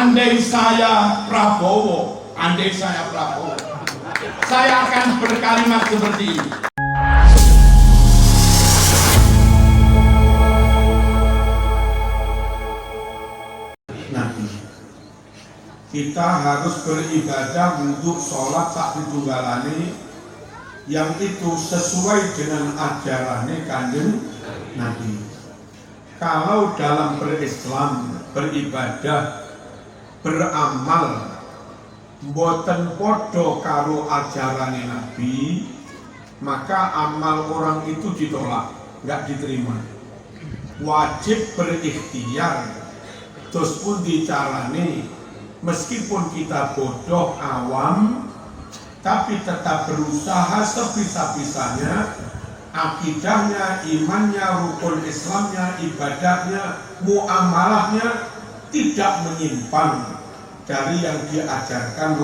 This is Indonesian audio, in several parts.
andai saya Prabowo, saya akan berkalimat seperti ini. Kita harus beribadah untuk sholat tak ditunggalani yang itu sesuai dengan ajarannya Kanjeng Nabi. Kalau dalam berislam, beribadah, beramal mboten podo karo ajarannya Nabi, maka amal orang itu ditolak, nggak diterima. Wajib berikhtiar, terus pun dicarani. Meskipun kita bodoh awam, tapi tetap berusaha sebisa-bisanya, akidahnya, imannya, rukun Islamnya, ibadahnya, muamalahnya tidak menyimpang dari yang diajarkan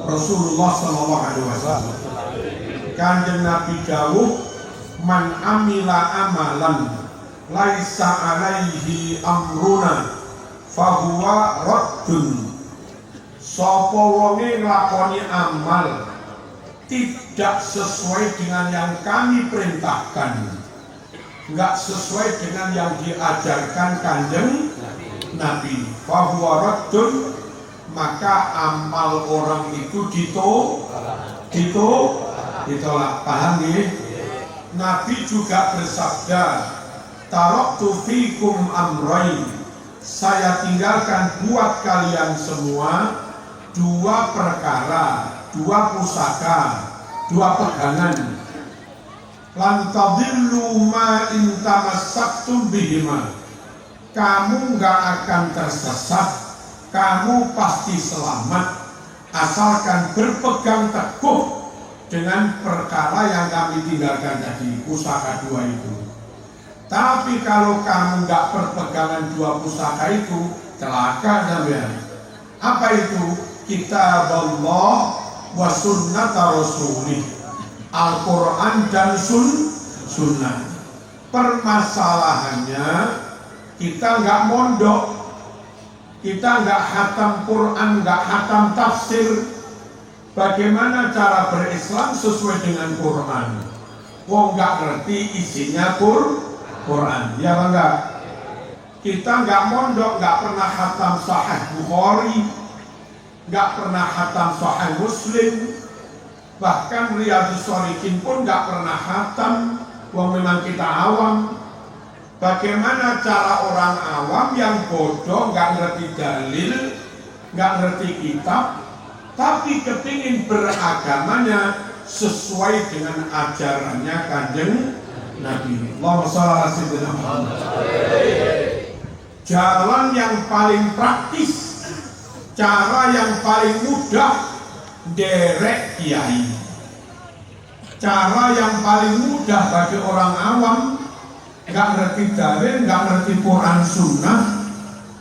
Rasulullah SAW. Kanjeng Nabi dawuh, man amila amalan laisa alaihi amruna fahuwa raddun. Sapa wonge nglakoni amal tidak sesuai dengan yang kami perintahkan, enggak sesuai dengan yang diajarkan Kanjeng Nabi, fahuwa raddun, maka amal orang itu ditolak. Paham ya? Nabi juga bersabda, taraktu fikum amrayn, saya tinggalkan buat kalian semua dua perkara, dua pusaka, dua pegangan. Lan tadillu ma in tamassaktum bihima. Kamu nggak akan tersesat, kamu pasti selamat asalkan berpegang teguh dengan perkara yang kami tinggalkan tadi, pusaka dua itu. Tapi kalau kamu nggak berpegangan dua pusaka itu, celaka sampean. Apa itu? Kitab Allah wa sunnat Rasulih, Al-Quran dan Sunnah. Permasalahannya kita nggak mondok, kita nggak khatam Quran, nggak khatam tafsir. Bagaimana cara berislam sesuai dengan Quran? Wong nggak ngerti isinya Quran, ya enggak? Kita nggak mondok, nggak pernah khatam Sahih Bukhari, nggak pernah khatam Sahih Muslim, bahkan Riyadhus Shalihin pun nggak pernah khatam. Wong memang kita awam. Bagaimana cara orang awam yang bodoh, nggak ngerti dalil, nggak ngerti kitab, tapi kepingin beragamanya sesuai dengan ajarannya Kanjeng Nabi. Allahumma shalli ala sayyidina Muhammad. Jalan yang paling praktis, cara yang paling mudah, derek kiai. Cara yang paling mudah bagi orang awam, nggak ngerti dalil, nggak ngerti Quran Sunnah,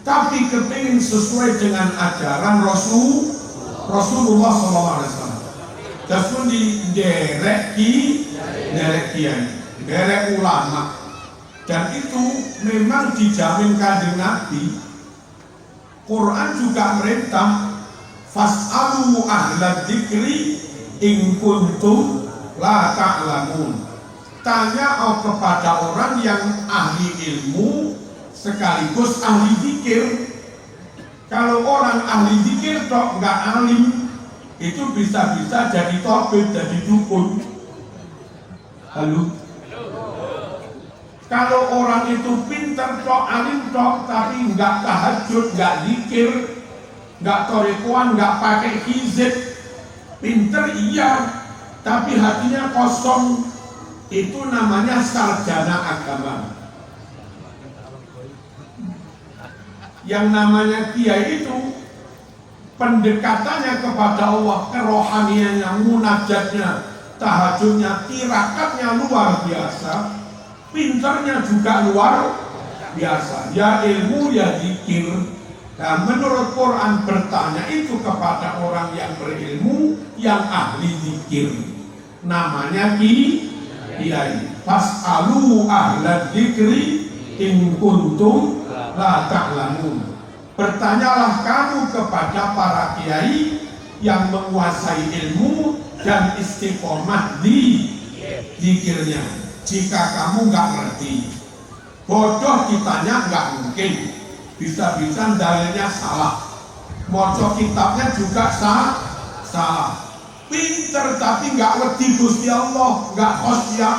tapi kepingin sesuai dengan ajaran Rasulullah SAW. Terus pun di derek kiai, derek ulama, dan itu memang dijamin Kanjeng Nabi. Quran juga merintah, fas'alu ahla dzikri in kuntum la ta'lamun. Tanya kepada orang yang ahli ilmu sekaligus ahli zikir. Kalau orang ahli zikir tok nggak alim, itu bisa-bisa jadi tobit, jadi dukun. Halo. Kalau orang itu pintar tok, alim tok, tapi nggak tahajud, nggak zikir, nggak torikoan, nggak pakai hizib, pintar iya, tapi hatinya kosong, itu namanya sarjana agama. Yang namanya kiai itu pendekatannya kepada Allah, kerohaniannya, munajatnya, tahajudnya, tirakatnya luar biasa. Pintarnya juga luar biasa, ya ilmu ya zikir. Nah, menurut Quran bertanya itu kepada orang yang berilmu, yang ahli zikir, namanya kiai. Fas'alu ahla dzikri in kuntum la ta'lamun. Bertanyalah kamu kepada para kiai yang menguasai ilmu dan istiqomah di zikirnya. Jika kamu nggak ngerti, bodoh ditanya nggak mungkin. Bisa-bisa dalilnya salah, moco kitabnya juga salah. Pinter tapi nggak wedi Gusti Allah, nggak khosyah.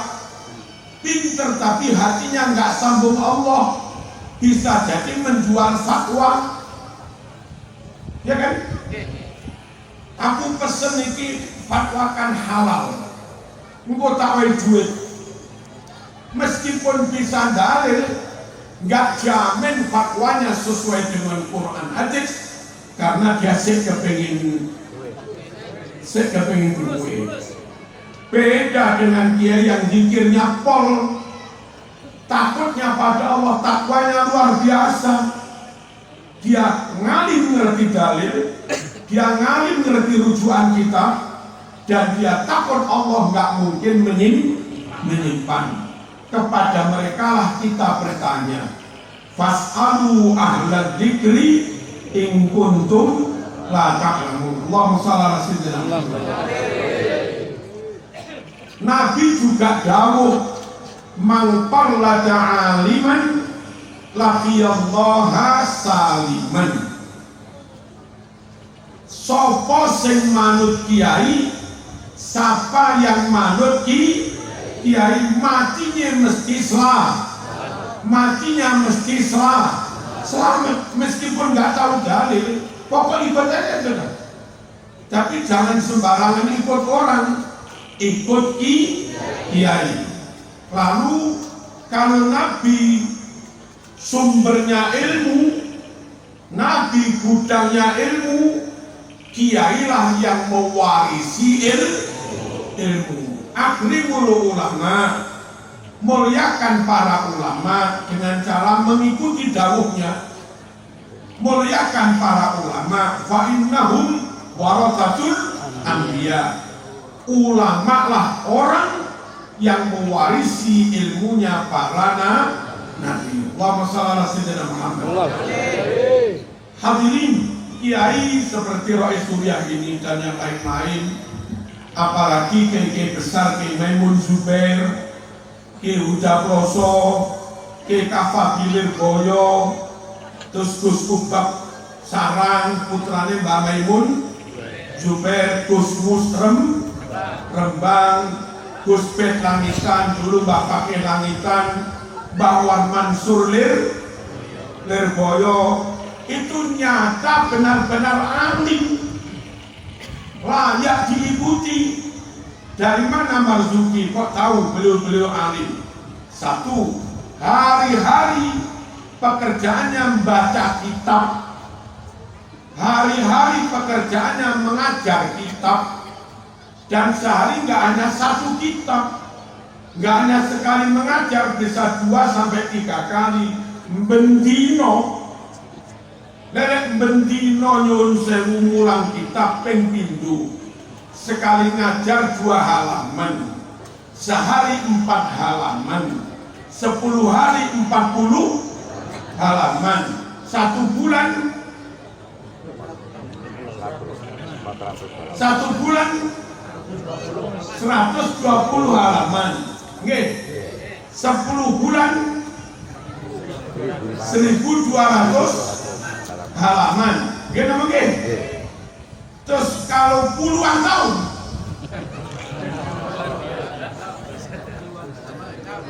Pinter tapi hatinya nggak sambung Allah, bisa jadi menjual fatwa, ya kan? Aku pesen iki fatwakan halal, engkau tak wae duit. Meskipun bisa dalil, nggak jamin fatwanya sesuai dengan Quran hadis, karena dia kepengin duit. Beda dengan kiai yang zikirnya pol, takutnya pada Allah, takwanya luar biasa. Dia ngalim ngerti dalil, dia ngalim ngerti rujukan kita, dan dia takut Allah nggak mungkin menyimpan. Kepada mereka lah kita bertanya, fas'alu ahla dzikri in kuntum la ta'lamun. Allahumma shalli ala sayyidina. Nabi juga dawuh, man parlada aliman laqiyallaha saliman. Sopo sing manut kiai, siapa yang manut kiai, matinya mesti selamat, meskipun nggak tahu dalil, pokok ibadahnya sudah. Tapi jangan sembarangan ikut orang, ikut kiai. Lalu kalau Nabi sumbernya ilmu, Nabi gudangnya ilmu, kiailah yang mewarisi ilmu. Akrimul ulama, muliakan para ulama dengan cara mengikuti dawuhnya. Muliakan para ulama, fa innahum warathatul anbiya. Ulama lah orang yang mewarisi ilmunya para nabi. Allahumma shalli ala sayyidina Muhammad. Hadirin, kiai seperti Rais Suriah ini dan yang lain-lain, apalagi kiai besar Kiai Maimun Zubair, Kiai Huda Ploso, Kiai Kafabilir Boyo, terus Gus Kubab Sarang, putrane Mbak Maimun Zubair, Gus Musrem Rembang, Gus Pet Langitan, dulu Mbak Pakai Langitan, Mbak Wan Mansur Lirboyo, itu nyata benar-benar alim, layak diikuti. Dari mana Marzuki kok tahu beliau-beliau alim? Satu, hari-hari pekerjaannya membaca kitab, hari-hari pekerjaannya mengajar kitab, dan sehari nggak hanya satu kitab, nggak hanya sekali mengajar, bisa 2-3 kali. Bendino lelek bendino nyun sewu mulang kitab ping pindho, sekali ngajar 2 halaman, sehari 4 halaman, 10 hari 40 halaman, 1 bulan 120 halaman, nggih, 10 bulan 1200 halaman, nggih napa nggih? Terus kalau puluhan tahun,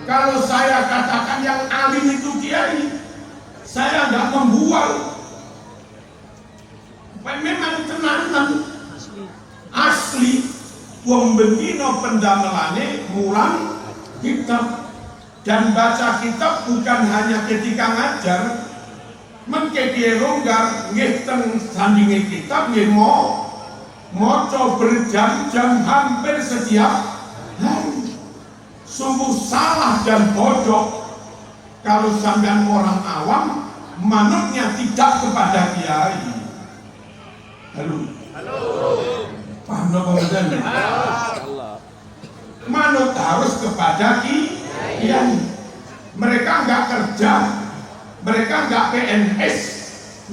kalau saya katakan yang alim itu kiai, saya nggak membual. Memang tenanan asli, wong bendino pendamelane mulang kitab, dan baca kitab bukan hanya ketika ngajar. Mengke piye longgar nggih teng sandinge kitab nggih maca berjam-jam hampir setiap hari. Sungguh salah dan bodoh kalau sampean orang awam manutnya tidak kepada kiai. Halo. Paham napa mboten? Manut harus kepada kiai. Mereka enggak kerja, mereka enggak PNS,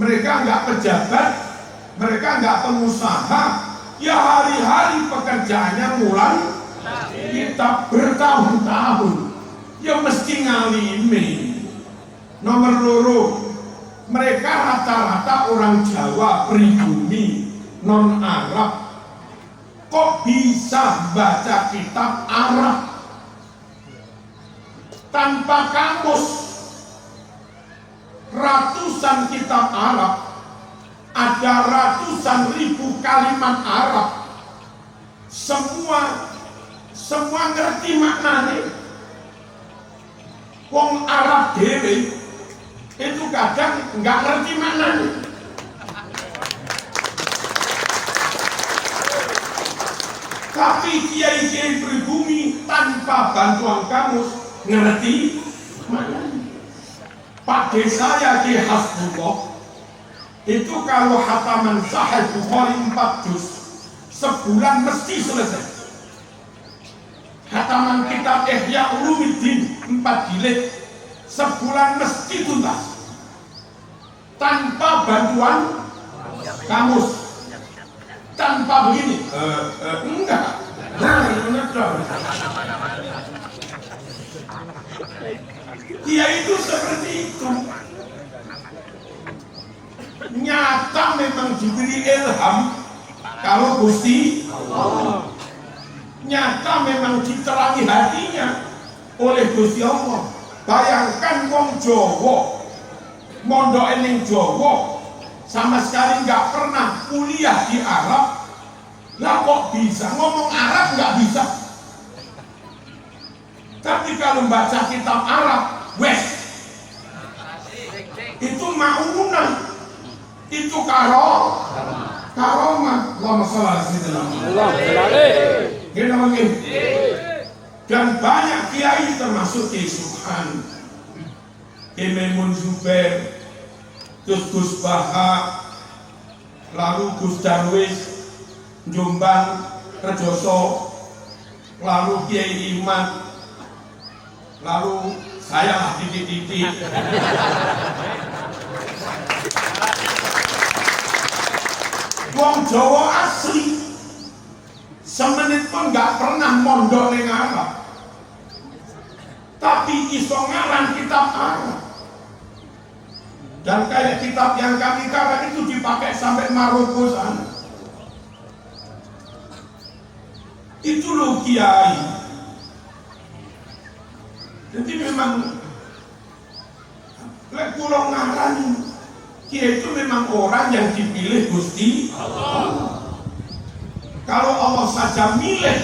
mereka nggak pejabat, mereka nggak pengusaha, ya hari-hari pekerjaannya mulai kitab bertahun-tahun, ya mesti ngalimi. Nomor loro, mereka rata-rata orang Jawa pribumi, non Arab, kok bisa baca kitab Arab tanpa kamus? Ratusan kitab Arab, ada ratusan ribu kalimat Arab, semua ngerti maknanya. Wong Arab dewe itu kadang nggak ngerti maknanya. Tapi kiai-kiai pribumi tanpa bantuan kamus ngerti maknanya. Pak desa ya Ki Hasbullah itu kalau hataman Sahih Bukhari 4 juz sebulan mesti selesai. Hataman kitab Ihya Ulumuddin 4 jilid sebulan mesti tuntas tanpa bantuan kamus, tanpa begini enggak. Nah, dia itu seperti itu. Nyata memang diberi ilham kalau Gusti Allah. Nyata memang diterangi hatinya oleh Gusti Allah. Bayangkan wong Jawa, mondok ning Jawa, sama sekali nggak pernah kuliah di Arab, lah kok bisa ngomong Arab nggak bisa. Tapi kalau baca kitab Arab, wes itu maunah, itu karomah. Allahumma shalli ala sayyidina. Dan banyak kiai termasuk Kiai Subhan, Kiai Maimun Zubair, Gus Baha, lalu Gus Darwis, Jombang, Rejoso, lalu Kiai Iman, lalu saya lah titik-titik. Wong Jawa asli, semenit pun nggak pernah mondok ning Arab, tapi iso ngarang kitab Arab. Dan kayak kitab yang kami karang itu dipakai sampai Maroko sana. Itu loh kiai. Jadi memang lek kula ngarani kiai itu memang orang yang dipilih Gusti Allah. Kalau Allah saja milih,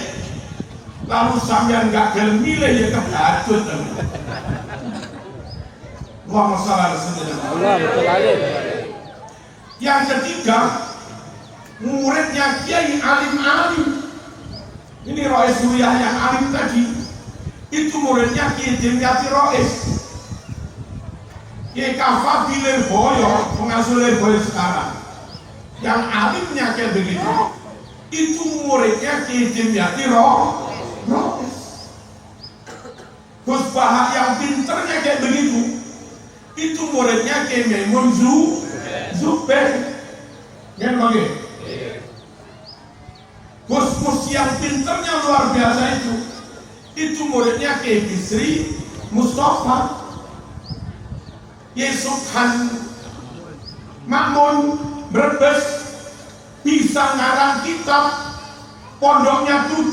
lalu sampean nggak gelem milih ya kebatut. Allahumma shalli ala sayyidina. Yang ketiga, muridnya kiai alim-alim. Ini Rois Suriah yang alim tadi, itu muridnya Kiai Dimyati Rois. Kiai Kafa Lirboyo, pengasuh Lirboyo sekarang, yang alimnya kayak begitu, itu muridnya Kiai Dimyati Rois. Gus Baha yang pinternya kayak begitu, itu muridnya Kiai Maimun Zubair. Yang bagaimana? Gus yang pinternya luar biasa itu muridnya Kiai Bisri Mustafa. Kiai Subhan Makmun Brebes bisa ngarang kitab, pondoknya 7,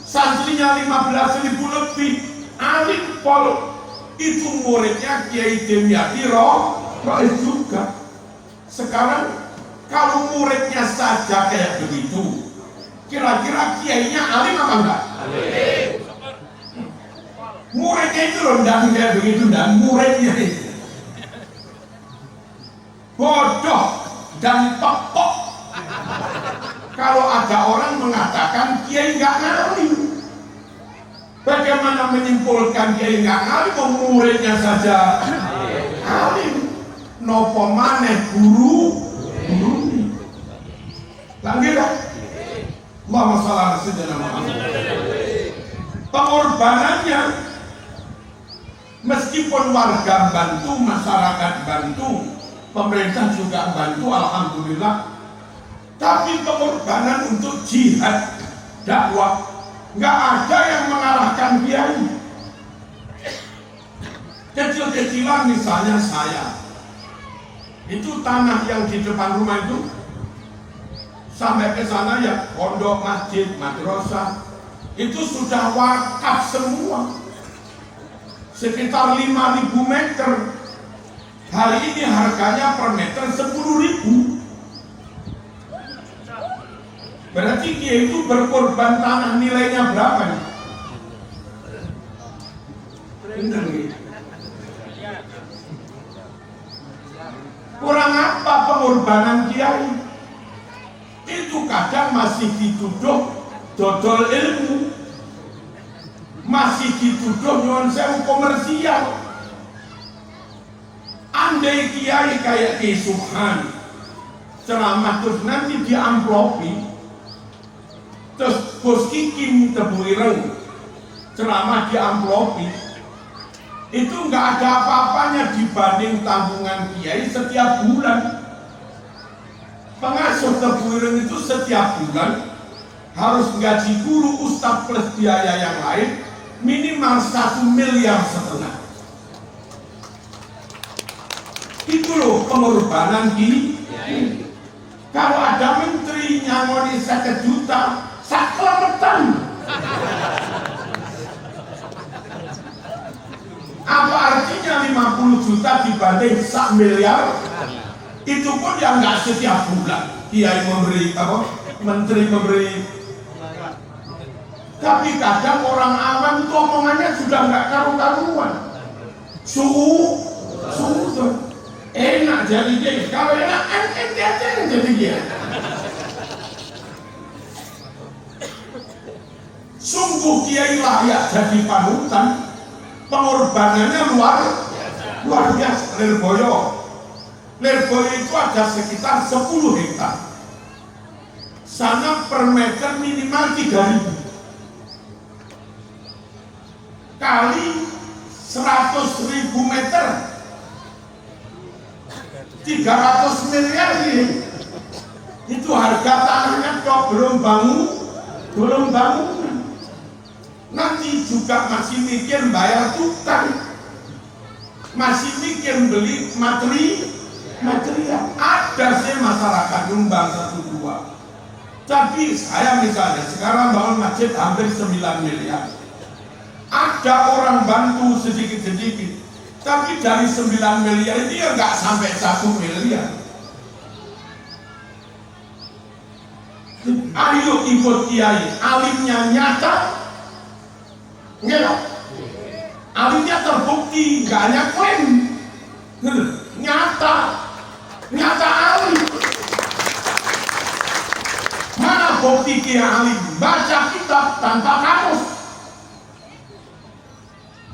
santrinya 15.000 lebih, alim pol. Itu muridnya Kiai Dimyati Rois juga. Sekarang kalau muridnya saja kayak begitu, kira-kira kiainya alim apa enggak? Alim. Muridnya itu loh, dan kayak begitu, dan muridnya itu bodoh dan pekok. Kalau ada orang mengatakan kiai nggak ngalim, bagaimana menyimpulkan kiai nggak ngalim? Muridnya saja alim, nopo maneh guru ini. Lanjut lah. Allahumma shalli ala sayyidina Muhammad. Pengorbanannya, meskipun warga bantu, masyarakat bantu, pemerintah juga bantu, alhamdulillah. Tapi pengorbanan untuk jihad dakwah nggak ada yang mengarahkan kiai. Kecil-kecilan misalnya saya, itu tanah yang di depan rumah itu sampai ke sana ya pondok, masjid, madrasah itu sudah wakaf semua, sekitar 5.000 meter. Hari ini harganya per meter 10.000. Berarti dia itu berkorban tanah, nilainya berapa nih? Kurang apa pengorbanan kiai? Itu kadang masih dituduh dodol ilmu, masih dituduh nyuwun sewu komersial. Andai kiai kayak Ki Subhan ceramah terus nanti diamplopi, terus Gus Kikim Tebu Ireng ceramah diamplopi, itu nggak ada apa-apanya dibanding tanggungan kiai setiap bulan. Pengasuh Tebu Ireng itu setiap bulan harus gaji guru, ustadz plus biaya yang lain minimal 1,5 miliar. Itu loh pengorbanan kiai. Kalau ada menteri nyangoni 1 juta, saklemetan. Apa artinya 50 juta dibanding 1 miliar? Itu pun yang nggak setiap bulan kiai memberi apa? Menteri memberi. Tapi kadang orang awam itu omongannya sudah nggak karu-karuan. Suhu enak jadi dia. Kalau enak ente aja yang jadi dia. Sungguh kiai layak jadi panutan. Pengorbanannya luar biasa. Lirboyo itu ada sekitar 10 hektar. Sana per meter minimal 3.000 kali 100.000 meter 300 miliar ini. Itu harga tanahnya kok belum bangunan. Nanti juga masih mikir bayar tukang, masih mikir beli material. Ada sih masyarakat nyumbang 1-2. Tapi saya misalnya sekarang bangun masjid hampir 9 miliar. Ada orang bantu sedikit-sedikit. Tapi dari 9 miliar ini ya nggak sampai 1 miliar. Ayo ikut kiai, alimnya nyata, nggak? Alimnya terbukti, nggak hanya klaim, nyata alim. Mana bukti kiai alim? Baca kitab tanpa kamus.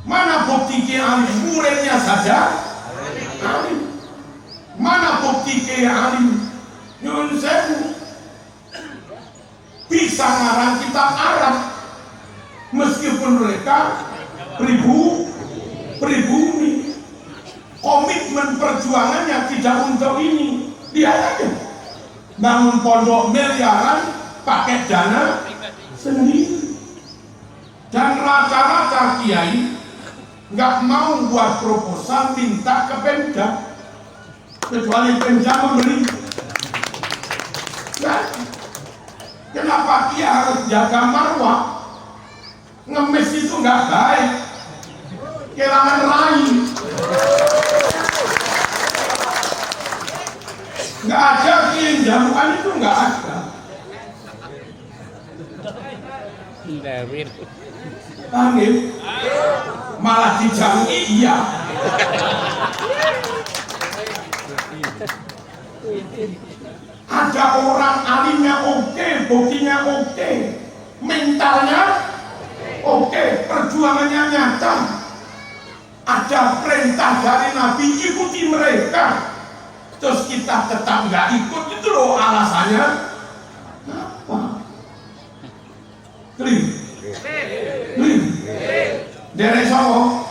Mana bukti kiai alim? Muridnya saja alim. Mana bukti kiai alim? Nyuwun sewu bisa ngarang kitab Arab meskipun mereka pribumi. Komitmen perjuangannya tidak untuk ini. Lihat aja, bangun pondok miliaran pakai dana sendiri. Dan rata-rata kiai nggak mau buat proposal minta ke Pemda, kecuali Pemda memberi. Nah, kenapa dia harus jaga marwah? Ngemis itu nggak baik, kehilangan rai. Nggak ada kiai jamuan itu, nggak ada. Panggil malah dijangi iya. Ada orang alimnya oke, buktinya oke, mentalnya oke, perjuangannya nyata. Ada perintah dari Nabi, ikuti mereka. Terus kita tetap nggak ikut, itu loh alasannya apa? Klim dari Solo,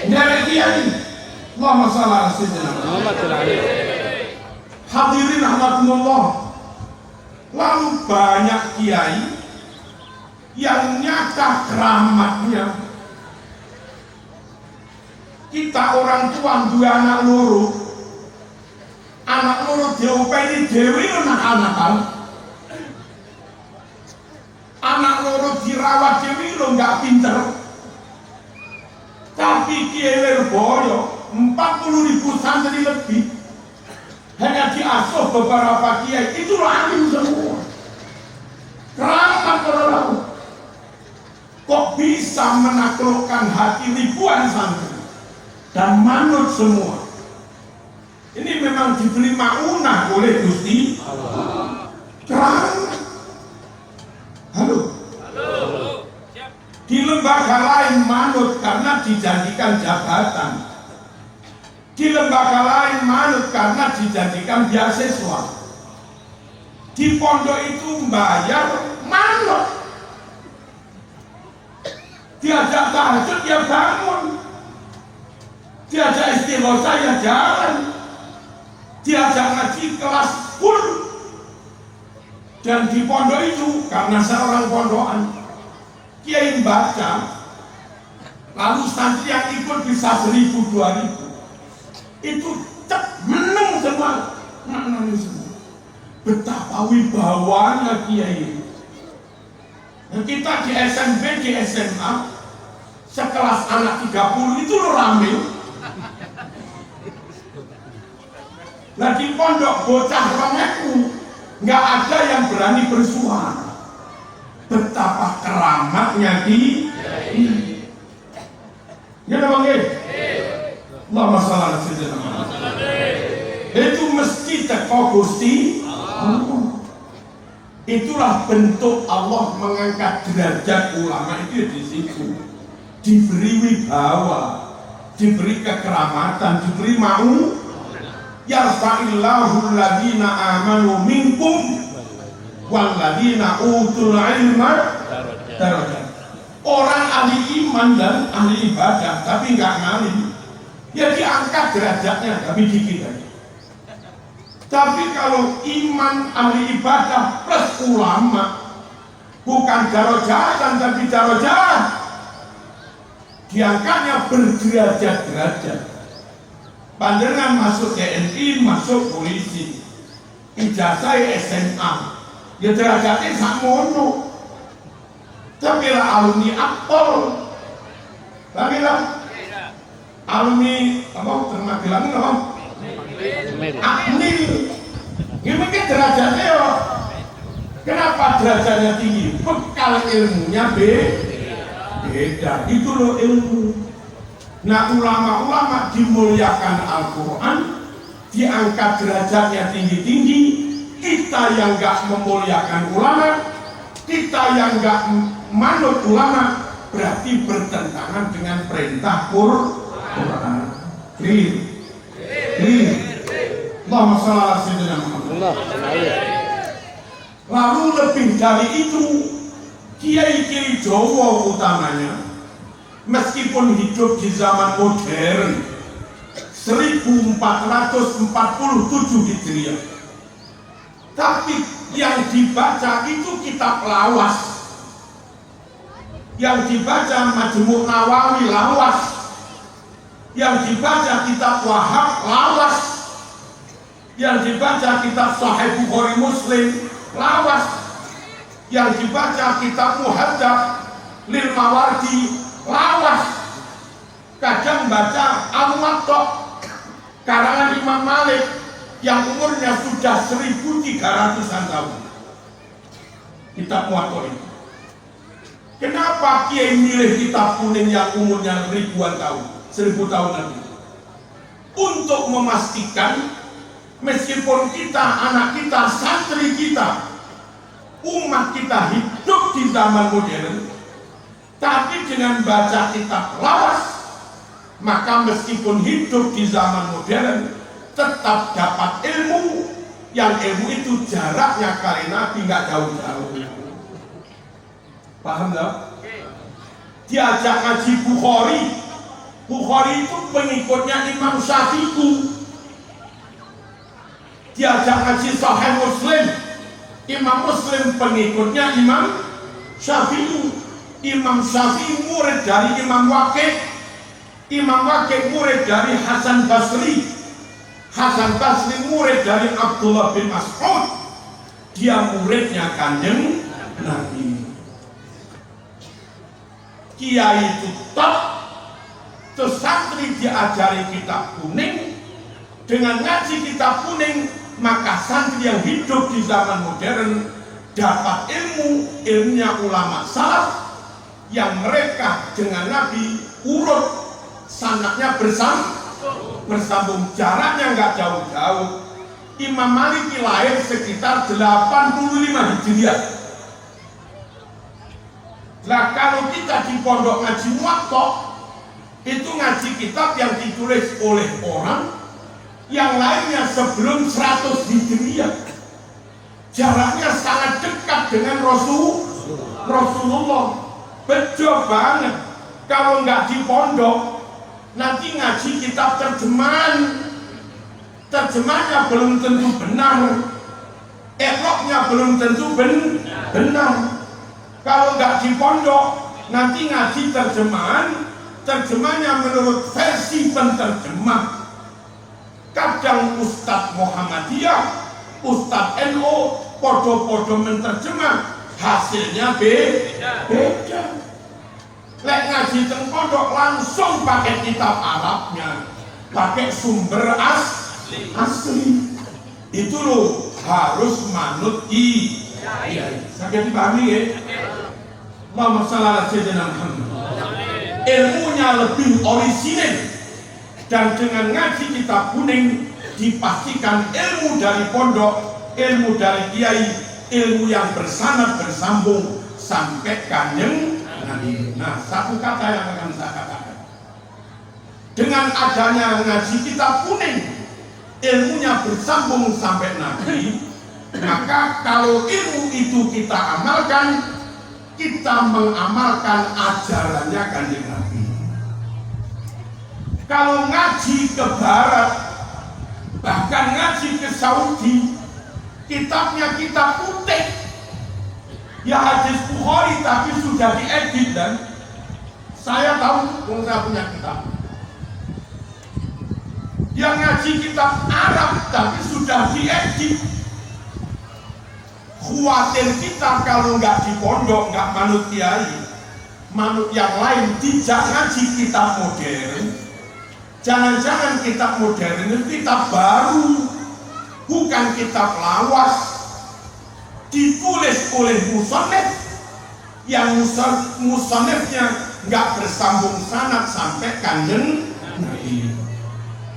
dari Kiai, wah Allahumma shalli ala sayyidina Muhammad. Hadirin rahmatullah. Lalu banyak kiai yang nyata keramatnya. Kita orang tua dua anak loro diopeni dewi anak-anakan. Anak loro dirawat dewi lo nggak pinter. Tapi Kiai Lirboyo 40.000 santri lebih hanya diasuh beberapa kiai itu alim semua. Keramat orang kok bisa menaklukkan hati ribuan santri dan manut semua. Ini memang diberi maunah oleh Gusti Allah. Keramat. Halo. Di lembaga lain manut karena dijanjikan jabatan. Di lembaga lain manut karena dijanjikan beasiswa. Di pondok itu bayar manut. Diajak tahajud ya bangun. Diajak istighosa ya jalan. Diajak ngaji kelas full. Dan di pondok itu karena seorang pondokan kiai baca, lalu santri yang ikut bisa 1.000, 2.000, itu menang semua, maknanya semua. Betapa wibawanya kiai. Nah, kita di SMP, di SMA, sekelas anak 30 itu rame. Nah di pondok bocah romeku, nggak ada yang berani bersuara. Betapa keramatnya di ya bang ya Allah masalah itu mesti teko Gusti. Itulah bentuk Allah mengangkat derajat ulama itu di situ, diberi wibawa, diberi kekeramatan, diberi mau. Yarfa'illahu alladhina amanu minkum walladina utul ilma darajat. Orang ahli iman dan ahli ibadah tapi nggak ngalim ya diangkat derajatnya tapi dikit aja. Tapi kalau iman ahli ibadah plus ulama bukan darajatan tapi darajat, diangkatnya berderajat-derajat. Panjenengan masuk TNI, masuk polisi, ijazah SMA, ya derajatnya sakmono. Tapi lah alumni Akpol, tapi lah alumni apa? Terima bilang apa? Akmil, ini mungkin derajatnya ya. Kenapa derajatnya tinggi? Bekal ilmunya beda. Itu loh ilmu. Nah ulama-ulama dimuliakan Al-Quran, diangkat derajatnya tinggi-tinggi. Kita yang gak memuliakan ulama, kita yang gak manut ulama, berarti bertentangan dengan perintah Quran. Clear. Allahumma shalli ala sayyidina Muhammad. Lalu lebih dari itu, kiai-kiai Jawa utamanya, meskipun hidup di zaman modern 1447 Hijriah, tapi yang dibaca itu kitab lawas, yang dibaca Majmu' Nawawi lawas, yang dibaca kitab Wahab lawas, yang dibaca kitab Sahih Bukhari Muslim lawas, yang dibaca kitab Muhadzab Lil Mawardi lawas. Kadang baca Al-Muwatta karangan Imam Malik yang umurnya sudah 1.300-an tahun, kitab Muwatta itu. Kenapa Kiai milih kitab kuning yang umurnya ribuan tahun, 1.000 tahun lagi? Untuk memastikan meskipun kita, anak kita, santri kita, umat kita hidup di zaman modern, tapi dengan baca kitab lawas, maka meskipun hidup di zaman modern, tetap dapat ilmu, yang ilmu itu jaraknya kali Nabi nggak jauh-jauh. Paham tak? Diajak ngaji Bukhari, Bukhari itu pengikutnya Imam Syafi'i. Diajak ngaji Sahih Muslim. Imam Muslim pengikutnya Imam Syafi'i. Imam Syafi'i murid dari Imam Waqi'. Imam Waqi' murid dari Hasan Basri. Hasan Basri murid dari Abdullah bin Mas'ud. Dia muridnya Kanjeng Nabi. Kiai itu top. Terus santri diajari kitab kuning. Dengan ngaji kitab kuning, maka santri yang hidup di zaman modern dapat ilmunya ulama salaf yang mereka dengan Nabi urut sanadnya bersambung, jaraknya nggak jauh-jauh. Imam Malik lahir sekitar 85 Hijriah. Nah kalau kita di pondok ngaji Muwatta, itu ngaji kitab yang ditulis oleh orang yang lainnya sebelum 100 Hijriah. Jaraknya sangat dekat dengan Rasulullah. Bejo banget. Kalau nggak di pondok, nanti ngaji kitab terjemahan. Terjemahnya belum tentu benar. Ekloknya belum tentu benar. Kalau nggak di pondok, nanti ngaji terjemahnya menurut versi penterjemah. Kadang Ustadz Muhammadiyah, Ustadz NU, podo-podo menterjemah, hasilnya beda. Lek ngaji teng pondok langsung pakai kitab Arabnya, pakai sumber asli. Itu loh harus manut iya. Sakit dipahami ya? Allahumma shalli ala sayyidina Muhammad. Ilmunya lebih orisinil, dan dengan ngaji kitab kuning dipastikan ilmu dari pondok, ilmu dari kiai, ilmu yang bersanad bersambung sampai Kanjeng Nabi. Nah, satu kata yang akan saya katakan, dengan adanya ngaji kitab kuning, ilmunya bersambung sampai Nabi, maka kalau ilmu itu kita amalkan, kita mengamalkan ajarannya Kanjeng Nabi. Kalau ngaji ke barat, bahkan ngaji ke Saudi, kitabnya kitab putih, ya hadis Bukhari tapi sudah diedit. Dan saya tahu, saya punya kitab. Yang ngaji kitab Arab tapi sudah diedit. Khawatir kita kalau nggak di pondok, nggak manut kiai, manut yang lain, tidak ngaji kitab modern. Jangan-jangan kitab modern itu kitab baru, bukan kitab lawas, ditulis oleh musonef, yang musonefnya nggak bersambung sanad sampai Kanjeng Nabi.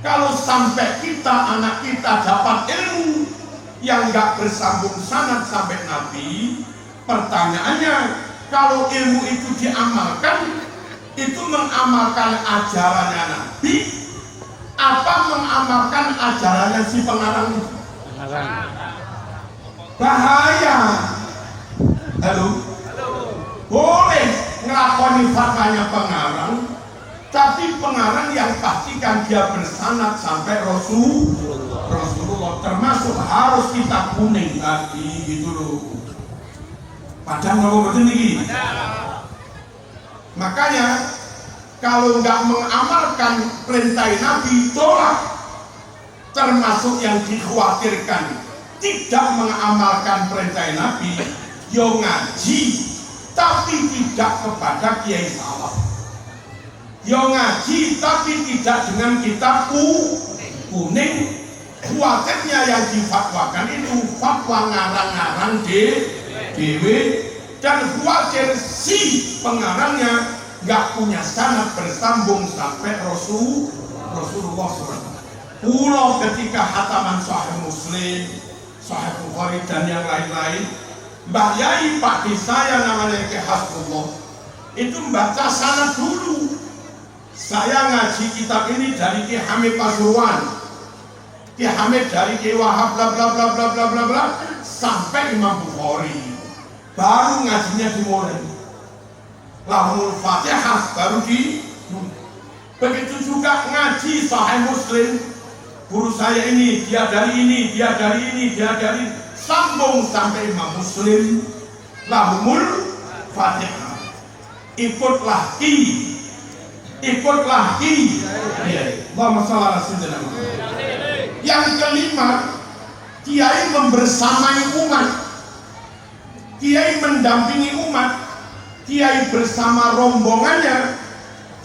Kalau sampai kita, anak kita dapat ilmu yang nggak bersambung sanad sampai Nabi, pertanyaannya, kalau ilmu itu diamalkan, itu mengamalkan ajarannya Nabi apa mengamalkan ajarannya si pengarang itu? Bahaya. Halo? Boleh ngelakoni fatwanya pengarang, tapi pengarang yang pastikan dia bersanad sampai Rasulullah, termasuk harus kitab kuning tadi gitu loh. Padahal nggak betul nih. Makanya kalau nggak mengamalkan perintah Nabi, tolak. Termasuk yang dikhawatirkan tidak mengamalkan perintah Nabi, yo ngaji tapi tidak kepada kiai salaf, yo ngaji tapi tidak dengan kitab kuning. Khawatirnya yang difatwakan itu fatwa ngarang-ngarang dewe, dan khawatir si pengarangnya nggak punya sanad bersambung sampai Rasulullah SAW. Pulau ketika hataman Sahih Muslim, Sahih Bukhari dan yang lain-lain, Mbah Yai Pak di saya namanya Ki Hasbullah itu membaca sanad dulu. Saya ngaji kitab ini dari Ki Hamid Pasuruan, Ki Hamid dari Ki Wahab bla bla bla bla bla bla bla sampai Imam Bukhari, baru ngajinya dimulai. Lahul Fatihah baru Begitu juga ngaji Sahih Muslim. Guru saya ini, dia dari ini, dia dari ini, dia dari ini. Sambung sampai Imam Muslim. Lahumul Fatihah. Ikutlah ki. Ikutlah ki. Allahumma shalli ala sayyidina Muhammad. Yang kelima, kiai membersamai umat. Kiai mendampingi umat. Kiai bersama rombongannya.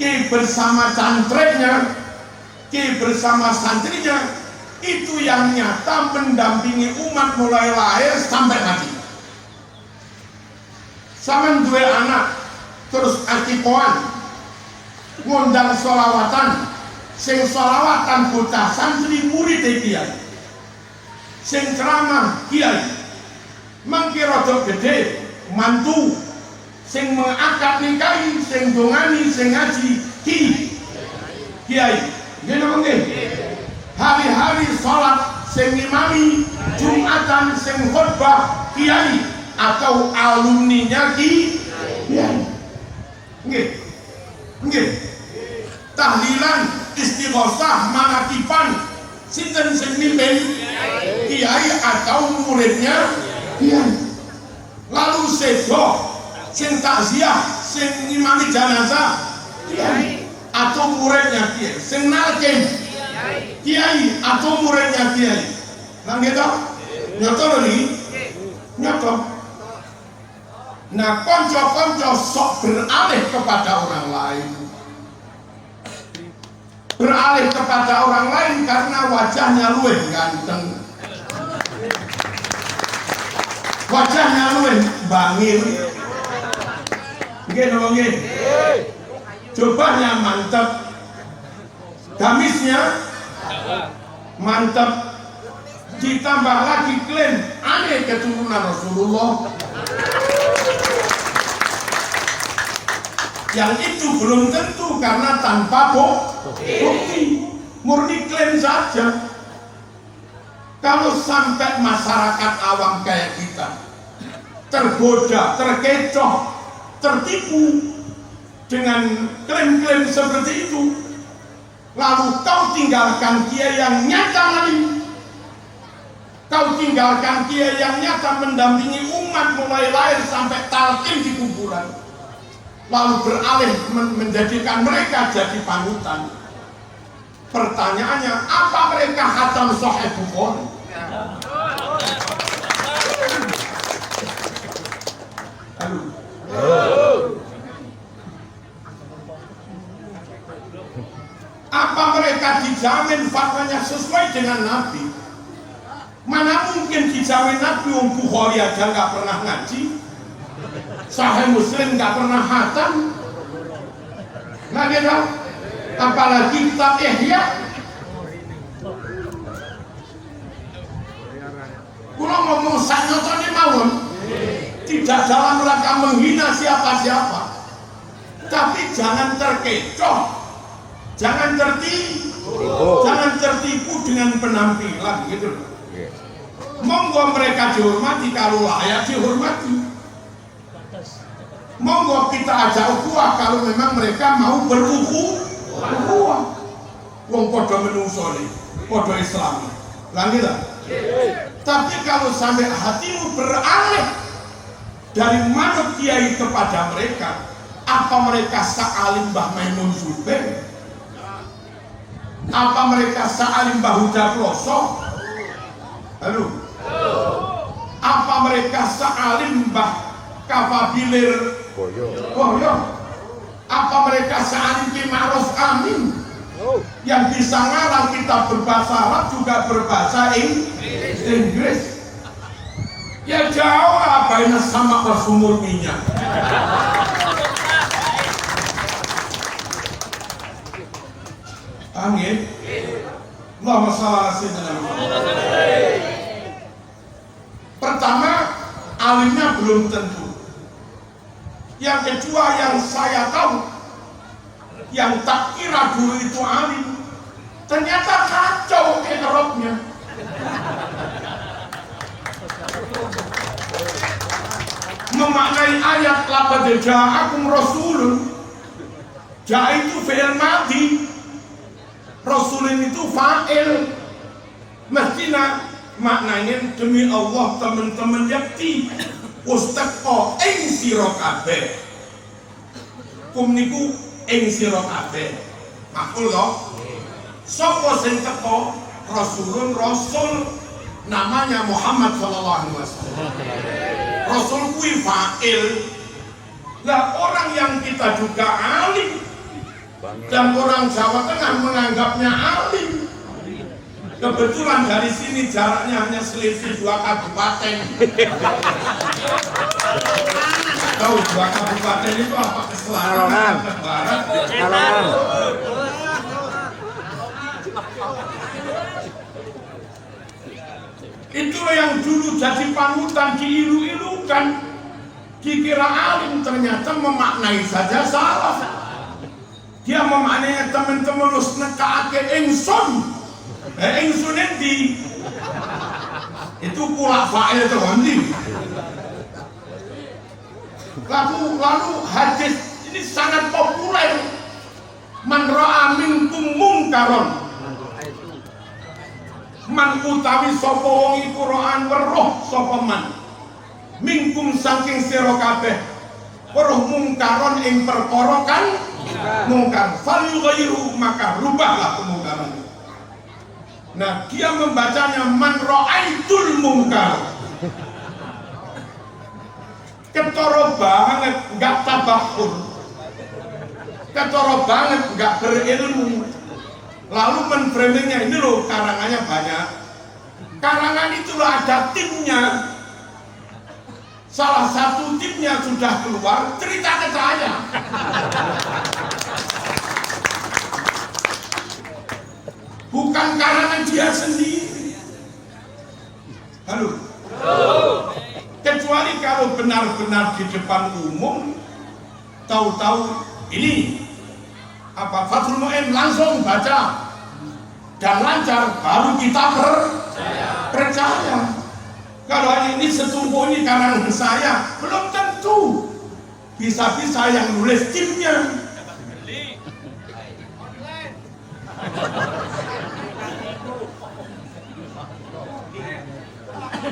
Kiai bersama cantreknya. Kiai bersama santrinya. Itu yang nyata mendampingi umat mulai lahir sampai mati. Sama dua anak terus akipoan ngundang sholawatan. Sing sholawatan bocah santri murid kiai. Sing ceramah kiai. Mangki rada gede mantu. Sing mengakad nikahi, sing dongani, sing ngaji kiai. Nggih napa nggih? Hari-hari sholat sing imami, Jumatan sing khutbah kiai atau alumninya kiai. Nggih. Nggih. Tahlilan, istighosah, manakipan sinten sing mimpin? Kiai atau muridnya kiai. Lalu sedo sing takziah, sing imami jenazah kiai atau muridnya kiai. Sing nalkin kiai atau muridnya kiai. Nang gitu? Nyoto lho niki. Nyoto. Nah, konco-konco sok beralih kepada orang lain. Beralih kepada orang lain karena wajahnya luwih ganteng. Wajahnya luwih bangil. Nggih napa nggih? Jubahnya mantep. Gamisnya mantep. Ditambah lagi klaim aneh keturunan Rasulullah. Yang itu belum tentu karena tanpa bukti, murni klaim saja. Kalau sampai masyarakat awam kayak kita tergoda, terkecoh, tertipu dengan klaim-klaim seperti itu, lalu kau tinggalkan kiai yang nyata lagi, kau tinggalkan kiai yang nyata mendampingi umat mulai lahir sampai talqin di kuburan, lalu beralih menjadikan mereka jadi panutan. Pertanyaannya, apa mereka khatam Sahih Bukhari? Apa mereka dijamin fatwanya sesuai dengan Nabi? Mana mungkin dijamin Nabi? Bukhari aja nggak pernah ngaji, Sahih Muslim nggak pernah khatam. Nah gitu, apalagi kitab Ihya. Kalau ngomong saknotone mawon, tidak dalam rangka menghina siapa-siapa, tapi jangan terkecoh, jangan tertipu dengan penampilan gitu. Monggo mereka dihormati kalau layak dihormati. Monggo kita ajak ukhuwah kalau memang mereka mau berukhuwah. Wong padha menungso nih, padha Islam. Lanjut lah. Tapi kalau sampai hatimu beralih dari manut kiai kepada mereka, apa mereka sa'alim Mbah Maimun Zubair? Apa mereka sa'alim Mbah Huda Ploso? Halo? Apa mereka sa'alim Mbah Kafabilir Boyo? Apa mereka sa'alim Ki Ma'ruf Amin? Yang bisa ngarang kitab berbahasa Arab juga berbahasa Inggris. Ya jauh apainnya sama bersumur minyak. Amin. Allahumma shalli ala sayyidina Muhammad. Pertama, alimnya belum tentu. Yang kedua yang saya tahu, yang tak kira dulu itu alim, ternyata kacau ekornya. Memaknai ayat laqad ja'akum rasulun, ja itu fi'il madhi, Rasulin itu fa'il. Mestinya maknanya demi Allah teman-teman yakti ustaqo ing sira kabeh. Kum niku ing sira kabeh. Makul to? Sapa sing teko? Rasul namanya Muhammad sallallahu alaihi wasallam. Rasul kuwi fa'il. Lah orang yang kita juga alim dan orang Jawa Tengah menganggapnya alim. Kebetulan dari sini jaraknya hanya selisih 2 kabupaten. Tahu 2 kabupaten itu apa? Ke selatan, ke barat, itulah yang dulu jadi panutan, diilu-ilukan, dikira alim, ternyata memaknai saja salah. Dia memaknai teman-teman harus nekake ingsun. Ingsun endi? Itu pula fa'il itu endi? Lalu hadis ini sangat populer. Man ra'a minkum mungkaron. Man utawi sapa wong iku ra'an weruh sapa man. Minkum saking sira kabeh weruh mungkaron ing perkara kan mungkar. Fal yughayyiru maka rubahlah kemungkaran. Nah, dia membacanya man ra'aitul mungkar. Ketoro banget, enggak tabakhur. Ketoro banget, enggak berilmu. Lalu menframingnya ini loh, karangannya banyak. Karangan itulah ada timnya. Salah satu timnya sudah keluar, cerita ke saya. Bukan karangan dia sendiri. Halo. Kecuali kalau benar-benar di depan umum, tahu-tahu ini apa Fathul Mu'in langsung baca dan lancar, baru kita percaya. Kalau ini setumpu ini karangan saya, belum tentu. Bisa-bisa yang nulis timnya.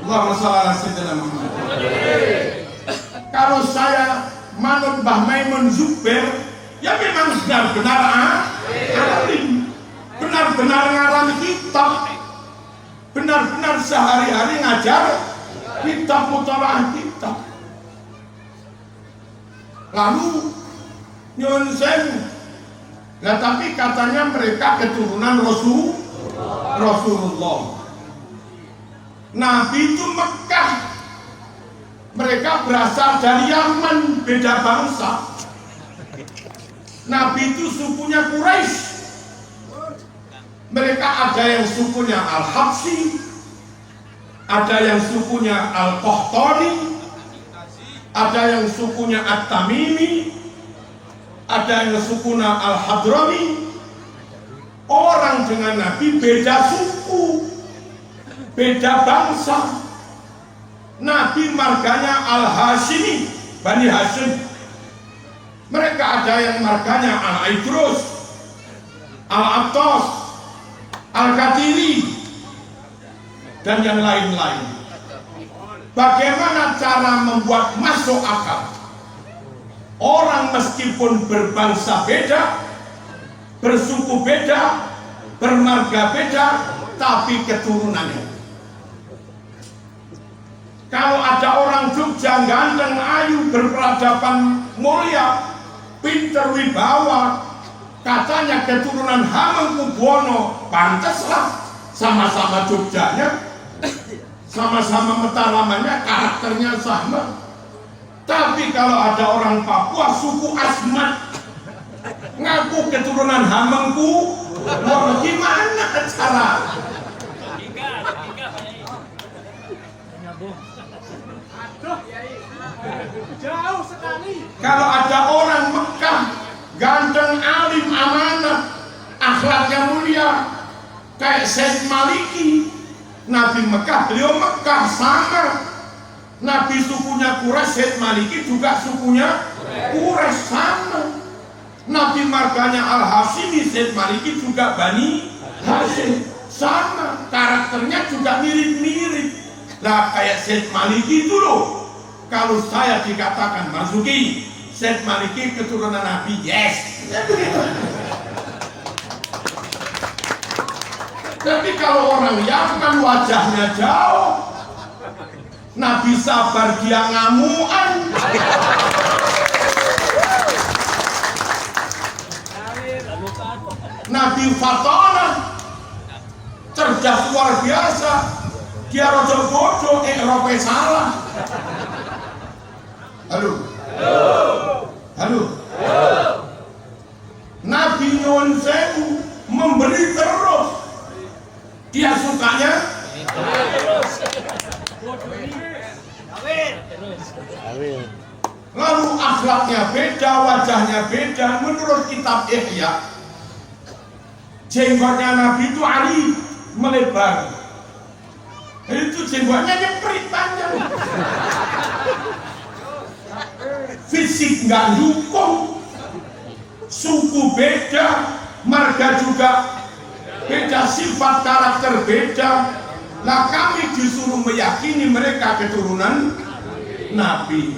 Allahumma shalli ala sayyidina Muhammad. Kalau saya manut Mbah Maimun Zubair, ya memang benar-benar alim, benar-benar ngarang kitab, benar-benar sehari-hari ngajar kitab, mutalaah kitab. Lalu nyuwun sewu. Nah, tapi katanya mereka keturunan Rasulullah. Nabi itu Mekah, mereka berasal dari Yaman, beda bangsa. Nabi itu sukunya Quraisy, mereka ada yang sukunya Al-Habsyi, ada yang sukunya Al-Qahtani, ada yang sukunya At-Tamimi, ada yang sukunya Al-Hadrami. Orang dengan Nabi beda suku, beda bangsa. Nabi marganya Al-Hashimi, Bani Hashim. Mereka ada yang marganya Al-Idrus, Al-Attas, Al-Katiri, dan yang lain-lain. Bagaimana cara membuat masuk akal? Orang meskipun berbangsa beda, bersuku beda, bermarga beda, tapi keturunannya. Kalau ada orang Jogja ganteng, ayu, berperadaban mulia, pinter, wibawa, katanya keturunan Hamengkubuwono, pantaslah, sama-sama Jogjanya, sama-sama Mataramannya, karakternya sama. Tapi kalau ada orang Papua, suku Asmat, ngaku keturunan Hamengkubuwono, gimana cara? Jauh sekali. Kalau ada orang Mekah, ganteng, alim, amanah, akhlaknya mulia, kayak Syed Maliki, Nabi Mekah, beliau Mekah sama. Nabi sukunya Quraisy, Syed Maliki juga sukunya Quraisy sama. Nabi marganya Al-Hashimi, Said Maliki juga Bani Hashim. Sama, karakternya juga mirip-mirip. Nah kayak Said Maliki itu loh. Kalau saya dikatakan Marzuki, Said Maliki keturunan Nabi, yes. Tapi kalau orang Yaman wajahnya jauh. Nabi sabar dia ngamuan. Nabi Fatana cerdas luar biasa. Dia rojo bodoh, rope salah. Halo. Halo. Nabi Nyuwun Sewu memberi terus. Dia sukanya lalu akhlaknya beda, wajahnya beda. Menurut kitab Ihya, jenggotnya Nabi itu ali melebar. Itu jenggotnya nyeprit panjang. Fisik nggak dukung, suku beda, marga juga beda, sifat karakter beda. Nah kami disuruh meyakini mereka keturunan Nabi.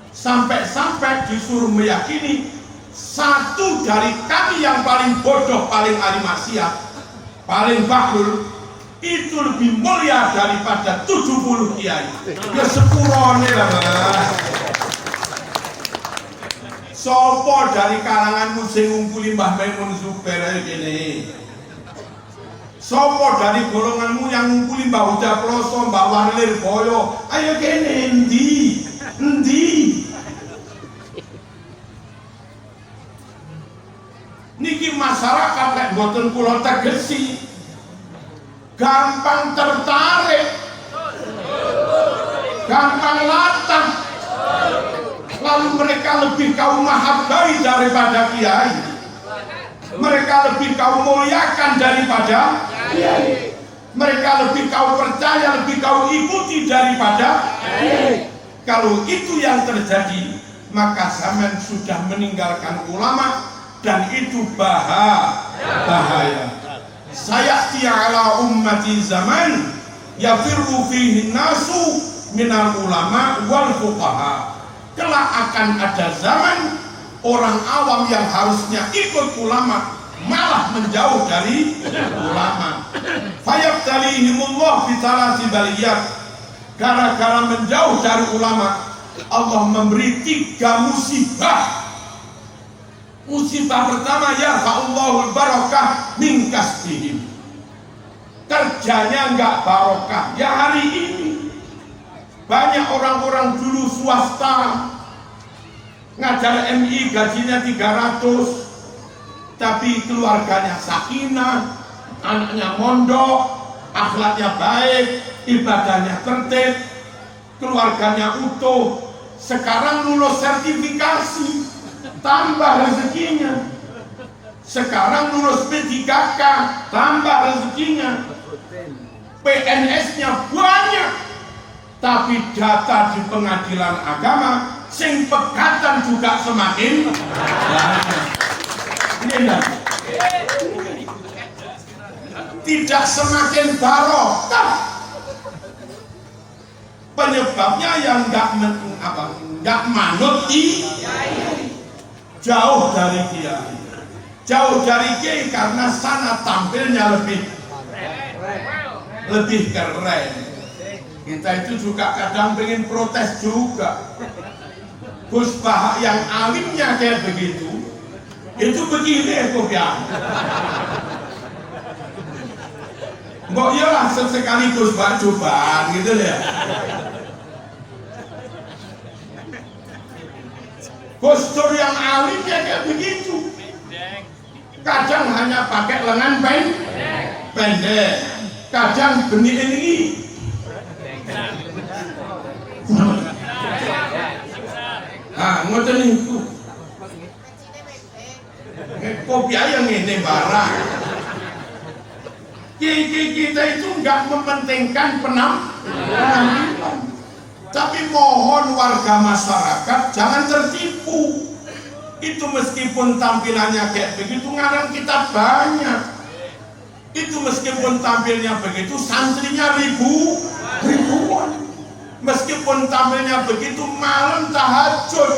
Sampai-sampai disuruh meyakini satu dari kami yang paling bodoh, paling ahli maksiat, paling bahlul, itu lebih mulia daripada 70 kiai. Ya sepurone lah. Sopo dari kalanganmu sing ngumpuli Mbah Maimun Zubair gini. Sopo dari golonganmu yang ngumpuli Mbah Uja Ploso, Mbah Warlir Boyo, ayo kene endi? Endi? Niki masyarakat lek boten kula tegesi gampang tertarik, gampang latah, lalu mereka lebih kau mahabbai daripada kiai, mereka lebih kau muliakan daripada kiai, mereka lebih kau percaya, lebih kau ikuti daripada kiai. Kalau itu yang terjadi, maka zaman sudah meninggalkan ulama, dan itu bahaya. Sayati ala ummati zaman yafirru fihi nasu minal ulama wal fuqaha. Kelak akan ada zaman orang awam yang harusnya ikut ulama malah menjauh dari ulama. Fayabtalihimullah bitalati baliyat. Gara-gara menjauh dari ulama, Allah memberi 3 musibah. Musibah pertama, ya Allahul barakah min kasbihim. Kerjanya enggak barokah. Ya hari ini banyak orang-orang dulu swasta ngajar MI gajinya 300, tapi keluarganya sakinah, anaknya mondok, akhlaknya baik, ibadahnya tertib, keluarganya utuh. Sekarang lulus sertifikasi, tambah rezekinya. Sekarang lulus P3K, tambah rezekinya. PNS-nya banyak, tapi data di pengadilan agama sing pegatan juga semakin banyak. Tidak semakin barokah. Penyebabnya yang nggak manut di jauh dari kiai, jauh dari kiai karena sana tampilnya lebih keren. Kita itu juga kadang pengen protes juga. Gus Bah yang alimnya kayak begitu, itu begini kok ya. Mbok iyalah sesekali Gus Bah coba gitu ya. Gus Dur yang alimnya kayak begitu. Kadang hanya pakai lengan pendek, kadang benih ini. Ngoten niku. Kopi ayam ini barang. Kita itu nggak mementingkan penampilan. Tapi mohon warga masyarakat jangan tertipu. Itu meskipun tampilannya kayak begitu, ngarang kitab banyak. Itu meskipun tampilnya begitu, santrinya ribuan. Meskipun tampilnya begitu, malam tahajud.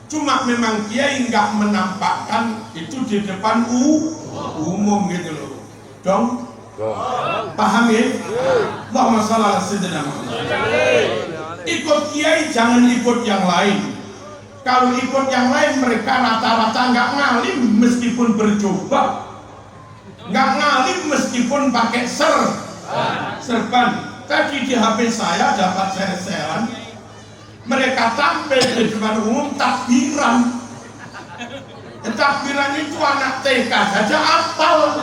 Cuma memang kiai nggak menampakkan itu di depan umum gitu loh. Dong? Paham ya? Allahumma shalli ala sayyidina Muhammad. Ikut kiai jangan ikut yang lain. Kalau ikut yang lain mereka rata-rata nggak ngalim meskipun berjubah. Nggak ngalim meskipun pakai serban. Tadi di HP saya dapat share-sharean, mereka tampil di depan umum takbiran. Takbiran itu anak TK saja apal,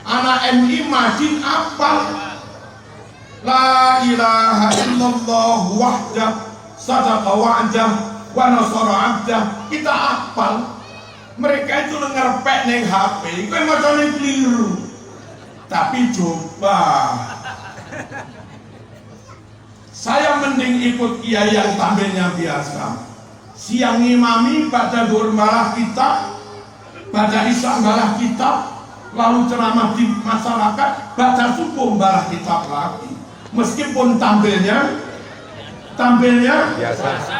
anak MI Madin apal. La ilaha illallah wahdah sadaqa wa'dah wa nasara 'abdah, kita apal. Mereka itu ngerepek neng HP, kowe macane keliru. Tapi coba saya mending ikut kiai yang tampilnya biasa. Siang imami, pada zuhur malah kitab, pada isya malah kitab, lalu ceramah di masyarakat, pada subuh malah kitab lagi. Meskipun tampilnya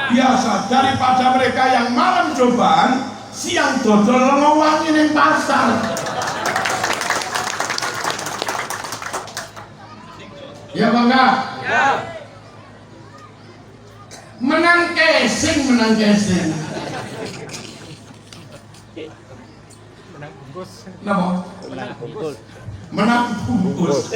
biasa daripada mereka yang malam cobaan, siang dodol ngewangi ning pasar. Ya bangga. Ya. Menang casing. Menang bungkus. Napa? Menang bungkus.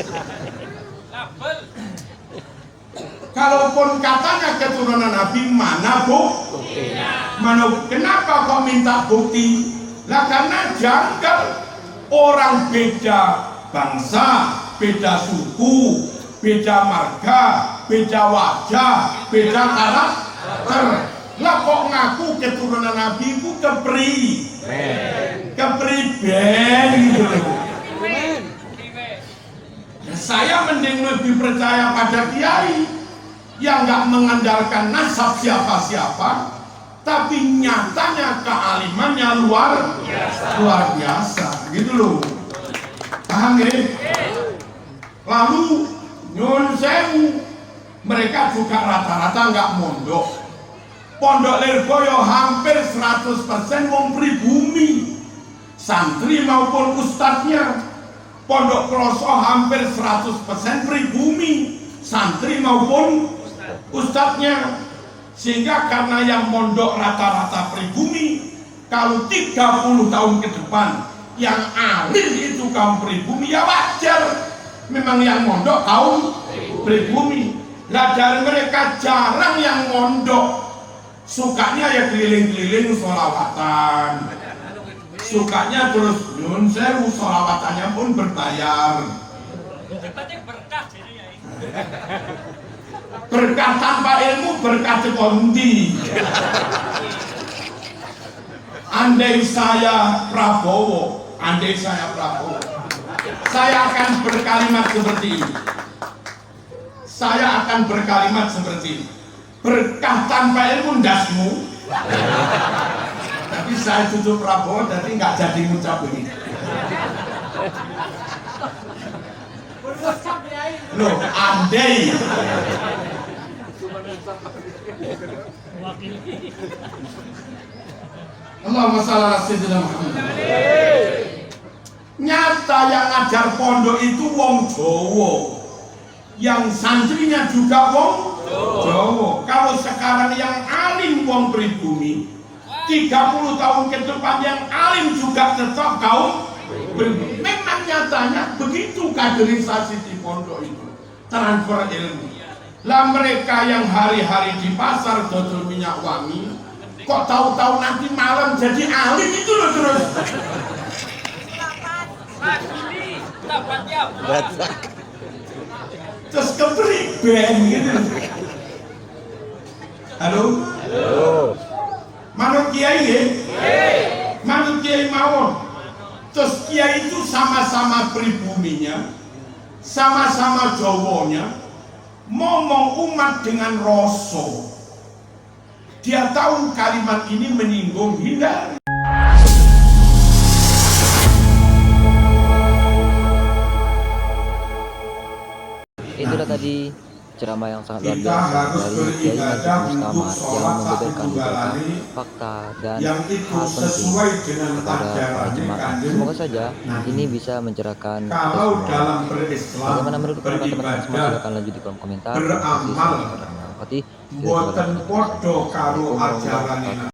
Kalaupun katanya keturunan Nabi, mana buktinya? Kenapa kok minta bukti? Lah karena janggal. Orang beda bangsa, beda suku, beda marga, beda wajah, beda karakter. Lah kok ngaku keturunan Nabi itu kepri ben gitu. Saya mending lebih percaya pada kiai yang nggak mengandalkan nasab siapa-siapa, tapi nyatanya kealimannya luar biasa gitu loh. Paham ya? Lalu nyun sewu, mereka juga rata-rata nggak mondok. Pondok Lirboyo hampir 100% wong pribumi, santri maupun ustadznya. Pondok Kloso hampir 100% pribumi, santri maupun ustadznya. Sehingga karena yang mondok rata-rata pribumi, kalau 30 tahun ke depan yang alim itu kaum pribumi, ya wajar. Memang yang mondok kaum pribumi. Lah dari mereka jarang yang mondok. Sukanya ya keliling-keliling sholawatan. Sukanya terus nyun sewu, sholawatannya pun berbayar. Berkah tanpa ilmu, berkah sekondi. Andai saya Prabowo, saya akan berkalimat seperti ini. Berkah tanpa ilmu ndasmu. Tapi saya tutup Prabowo, jadi nggak jadi ngucap ini. Loh, andai. Allahumma shalli ala sayyidina Muhammad. Nyata yang ngajar pondok itu wong Jawa, yang santrinya juga wong Jawa. Kalau sekarang yang alim wong pribumi, 30 tahun ke depan yang alim juga tetap kaum pribumi. Memang nyatanya begitu kaderisasi di pondok itu, transfer ilmu. Lah mereka yang hari-hari di pasar dodol minyak wangi, kok tahu-tahu nanti malam jadi alim itu loh terus. Terus keberi ben gitu. Halo? Manut kiai ya? Manut kiai mawon. Terus kiai itu sama-sama pribuminya, sama-sama Jawanya, ngomong umat dengan rasa. Dia tahu kalimat ini menyinggung, hindari. Itulah tadi ceramah yang sangat luar Kita biasa harus dari Kiai beribadah Masjid untuk Mustamar yang sholat membeberkan satu beberapa hari fakta dan yang itu hal penting sesuai dengan kepada para ajaran jemaah. Kanjeng Semoga saja Nabi. ini bisa mencerahkan kita Kalau semua. dalam berislam, Bagaimana menurut pendapat teman-teman semua? beribadah, Silakan lanjut di kolom komentar. Terima kasih. beramal, Selamat menikmati. Kita jumpa boten lagi di video podo selanjutnya. karo Assalamualaikum warahmatullahi ajaran wabarakatuh.